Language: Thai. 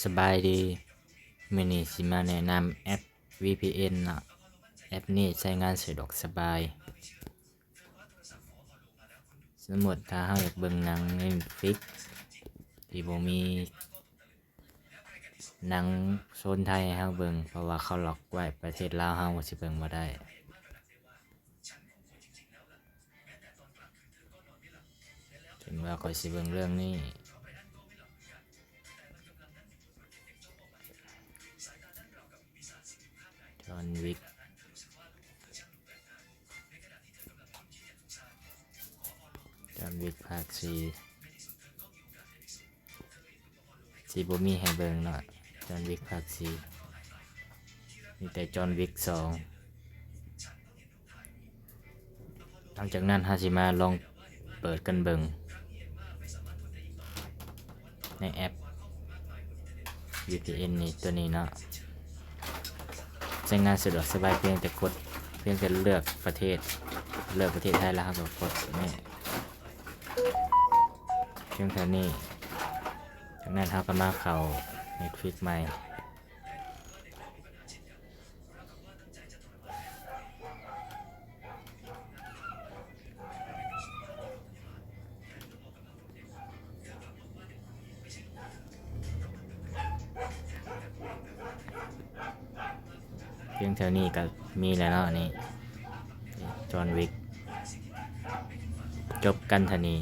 สบายดีมื้อนี้สิมาแนะนำแอป VPN เนาะแอปนี้ใช้งานสะดวกสบายสมมุติถ้าเราอยากเบิ่งหนังใน Netflix ที่บ่มีหนังโซนไทยให้เราเบิ่งเพราะว่าเขาล็อกไว้ประเทศลาวเราสิเบิ่งบ่ได้ถึงว่าข้อยสิเบิ่งเรื่องนี้จอห์นวิกภาค4สิบ่มีให้เบิ่งเนาะจอห์นวิกภาค4มีแต่จอห์นวิก2หลังจากนั้นเราสิมาลองเปิดกันเบิ่งในแอป VPN นี่ตัวนี้เนาะใช้งานสะดวกสบายเพียงแต่เลือกประเทศไทยแล้วครับกดนี่เพียงเท่านี้จากนั้นเราก็มาเข้า Netflix ใหม่เพียงเท่านี้ก็มีแล้วเนาะนี่จอห์นวิกจบกันเท่านี้